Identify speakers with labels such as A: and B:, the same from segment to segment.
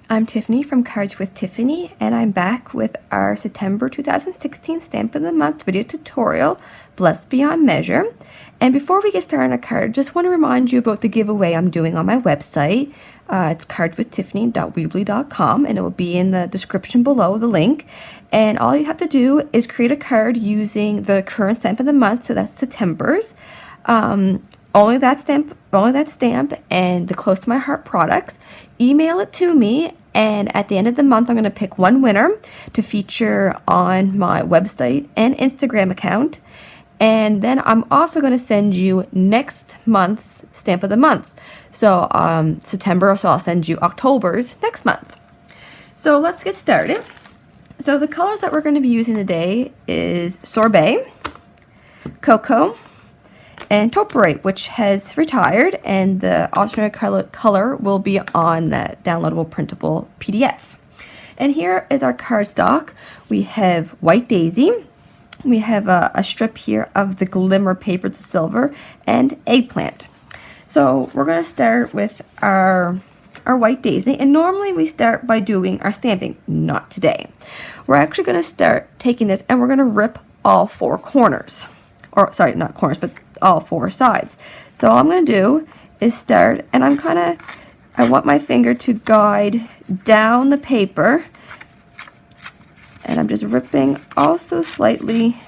A: I'm Tiffany from Cards with Tiffany, and I'm back with our September 2016 Stamp of the Month video tutorial, Blessed Beyond Measure. And before we get started on a card, just want to remind you about the giveaway I'm doing on my website. It's cardswithtiffany.weebly.com, and it will be in the description below, the link. And all you have to do is create a card using the current stamp of the month, so that's September's. Only that stamp, and the Close to My Heart products. Email it to me, and at the end of the month, I'm going to pick one winner to feature on my website and Instagram account. And then I'm also going to send you next month's stamp of the month. So September, so I'll send you October's next month. So let's get started. So the colors that we're going to be using today is Sorbet, Cocoa, and Topiary, which has retired, and the alternate color will be on the downloadable printable PDF. And here is our cardstock. We have White Daisy. We have a strip here of the Glimmer Paper to Silver and Eggplant. So we're going to start with our White Daisy, and normally we start by doing our stamping. Not today. We're actually going to start taking this and we're going to rip all four corners. Or sorry, not corners, but all four sides. So all I'm going to do is start, and I want my finger to guide down the paper, and I'm just ripping also slightly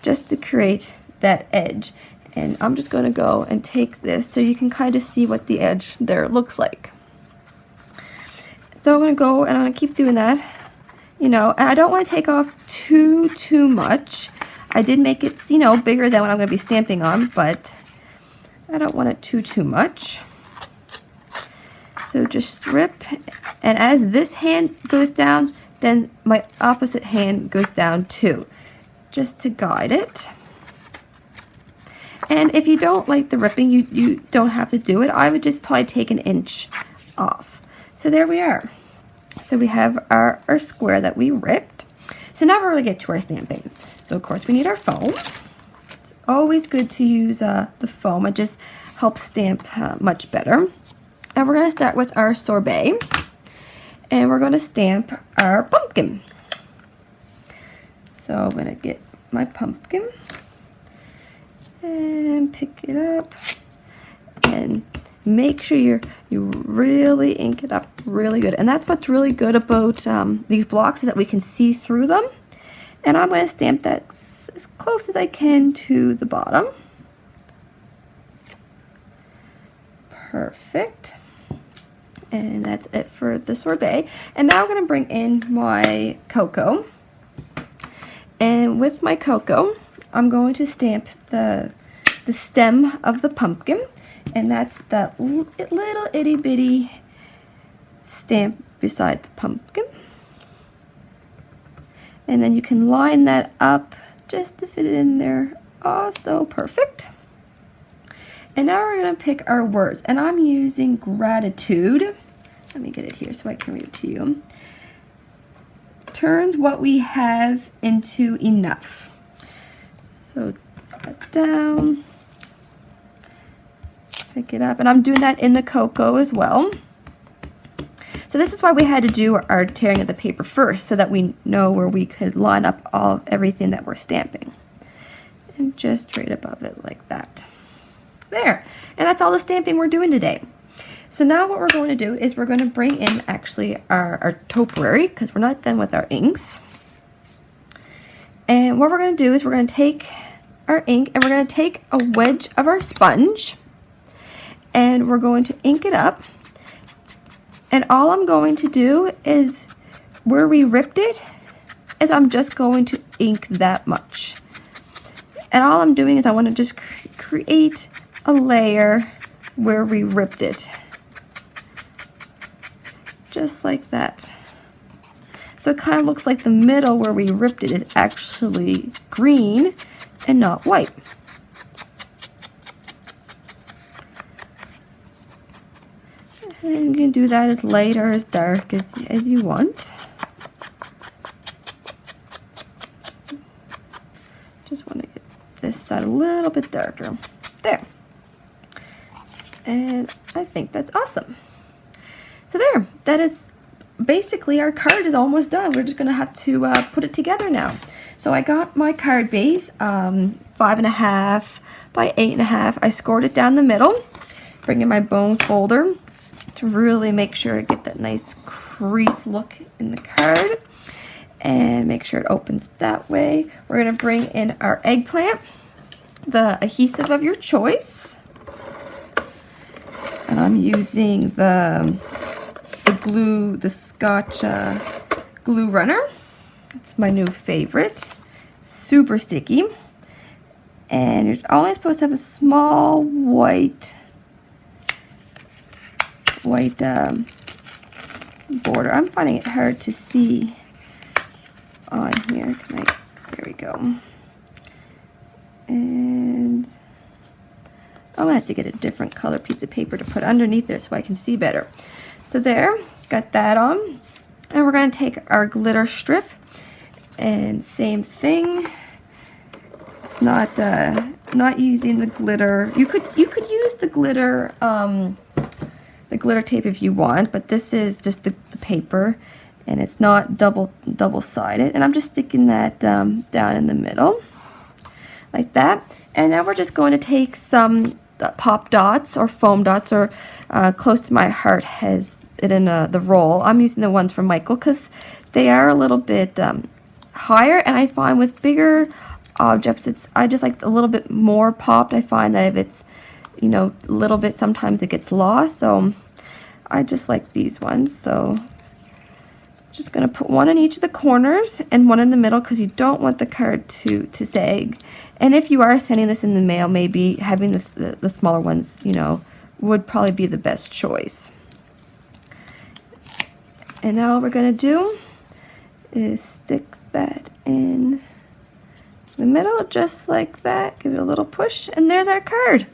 A: just to create that edge. And I'm just going to go and take this so you can kind of see what the edge there looks like. So I'm going to go and I'm going to keep doing that, and I don't want to take off too much. I did make it, bigger than what I'm going to be stamping on, but I don't want it too much. So just rip, and as this hand goes down, then my opposite hand goes down too, just to guide it. And if you don't like the ripping, you don't have to do it. I would just probably take an inch off. So there we are. So we have our square that we ripped. So now we're going to get to our stamping. So of course we need our foam. It's always good to use the foam. It just helps stamp much better. And we're going to start with our Sorbet. And we're going to stamp our pumpkin. So I'm going to get my pumpkin and pick it up. And make sure you really ink it up really good. And that's what's really good about these blocks, is that we can see through them. And I'm going to stamp that as close as I can to the bottom. Perfect. And that's it for the Sorbet. And now I'm going to bring in my Cocoa. And with my Cocoa, I'm going to stamp the stem of the pumpkin. And that's that little itty bitty stamp beside the pumpkin. And then you can line that up just to fit it in there. Oh, so perfect. And now we're going to pick our words. And I'm using gratitude. Let me get it here so I can read it to you. Turns what we have into enough. So draw it down. Pick it up. And I'm doing that in the Cocoa as well. So this is why we had to do our tearing of the paper first, so that we know where we could line up everything that we're stamping. And just right above it like that. There. And that's all the stamping we're doing today. So now what we're going to do is we're going to bring in actually our Topiary, because we're not done with our inks. And what we're going to do is we're going to take our ink and we're going to take a wedge of our sponge and we're going to ink it up. And all I'm going to do is, where we ripped it, is I'm just going to ink that much. And all I'm doing is I want to just create a layer where we ripped it. Just like that. So it kind of looks like the middle where we ripped it is actually green and not white. And you can do that as light or as dark as you want. Just want to get this side a little bit darker. There. And I think that's awesome. So there, that is basically our card is almost done. We're just gonna have to put it together now. So I got my card base, 5.5 by 8.5. I scored it down the middle, bring in my bone folder to really make sure I get that nice crease look in the card, and make sure it opens that way. We're gonna bring in our eggplant, the adhesive of your choice, and I'm using the glue, the Scotch glue runner. It's my new favorite. Super sticky. And you're only supposed to have a small white border. I'm finding it hard to see on here. There we go. And I'm gonna have to get a different color piece of paper to put underneath there so I can see better. So there, got that on. And we're gonna take our glitter strip, and same thing. It's not using the glitter. You could use the glitter tape if you want, but this is just the paper, and it's not double-sided. And I'm just sticking that down in the middle, like that. And now we're just going to take some pop dots or foam dots, or Close to My Heart has it in the roll. I'm using the ones from Michael because they are a little bit higher, and I find with bigger objects, I just like a little bit more popped. I find that if it's, you know, a little bit, sometimes it gets lost, so I just like these ones. So just gonna put one in each of the corners and one in the middle, because you don't want the card to sag. And if you are sending this in the mail, maybe having the smaller ones, you know, would probably be the best choice. And now all we're gonna do is stick that in the middle, just like that. Give it a little push, and there's our card.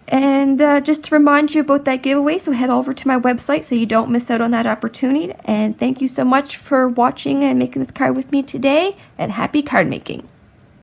A: And just to remind you about that giveaway, so head over to my website so you don't miss out on that opportunity. And thank you so much for watching and making this card with me today, and happy card making.